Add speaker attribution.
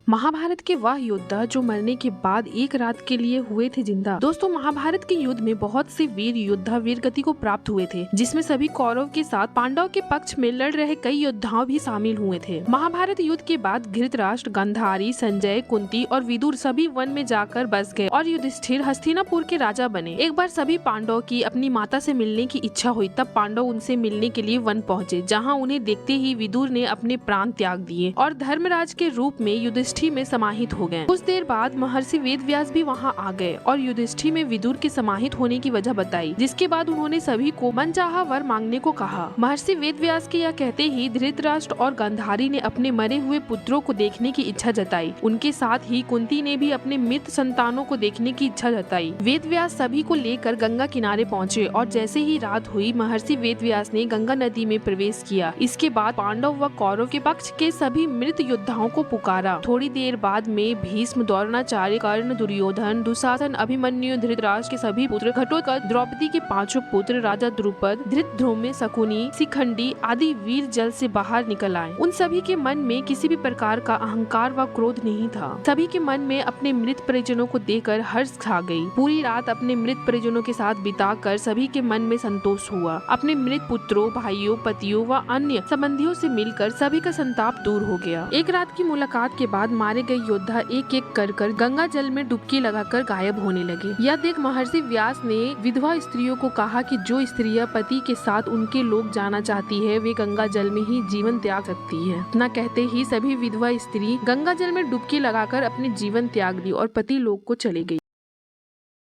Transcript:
Speaker 1: महाभारत के वह योद्धा जो मरने के बाद एक रात के लिए हुए थे जिंदा। दोस्तों, महाभारत के युद्ध में बहुत से वीर योद्धा वीर गति को प्राप्त हुए थे, जिसमें सभी कौरव के साथ पांडव के पक्ष में लड़ रहे कई योद्धाओं भी शामिल हुए थे। महाभारत युद्ध के बाद धृतराष्ट्र, गांधारी, संजय, कुंती और विदुर सभी वन में जाकर बस गए और युधिष्ठिर हस्तिनापुर के राजा बने। एक बार सभी पांडवों की अपनी माता से मिलने की इच्छा हुई, तब पांडव उनसे मिलने के लिए वन पहुँचे, जहाँ उन्हें देखते ही विदुर ने अपने प्राण त्याग दिए और धर्मराज के रूप में युधिष्ठिर में समाहित हो गए। कुछ देर बाद महर्षि वेदव्यास भी वहां आ गए और युधिष्ठिर में विदुर के समाहित होने की वजह बताई, जिसके बाद उन्होंने सभी को मनचाहा वर मांगने को कहा। महर्षि वेदव्यास के यह कहते ही धृतराष्ट्र और गांधारी ने अपने मरे हुए पुत्रों को देखने की इच्छा जताई। उनके साथ ही कुंती ने भी अपने मृत संतानों को देखने की इच्छा जताई। वेदव्यास सभी को लेकर गंगा किनारे पहुँचे और जैसे ही रात हुई, महर्षि वेदव्यास ने गंगा नदी में प्रवेश किया। इसके बाद पांडव व कौरव के पक्ष के सभी मृत योद्धाओं को पुकारा। थोड़ी देर बाद में भीष्म, द्रोणाचार्य, कर्ण, दुर्योधन, दुशासन, अभिमन्यु, धृतराष्ट्र के सभी पुत्र, घटोत्कच, द्रौपदी के पांचों पुत्र, राजा द्रुपद, धृतध्रुम्न, शकुनी, शिखंडी आदि वीर जल से बाहर निकल आए। उन सभी के मन में किसी भी प्रकार का अहंकार व क्रोध नहीं था। सभी के मन में अपने मृत परिजनों को देखकर हर्ष छा गई। पूरी रात अपने मृत परिजनों के साथ बिताकर सभी के मन में संतोष हुआ। अपने मृत पुत्रों, भाइयों, पतियों व अन्य संबंधियों से मिलकर सभी का संताप दूर हो गया। एक रात की मुलाकात के बाद मारे गए योद्धा एक एक कर गंगा जल में डुबकी लगाकर गायब होने लगे। यह देख महर्षि व्यास ने विधवा स्त्रियों को कहा कि जो स्त्रियां पति के साथ उनके लोग जाना चाहती है, वे गंगा जल में ही जीवन त्याग सकती है। इतना कहते ही सभी विधवा स्त्री गंगा जल में डुबकी लगाकर अपने जीवन त्याग दी और पति लोग को चले गई।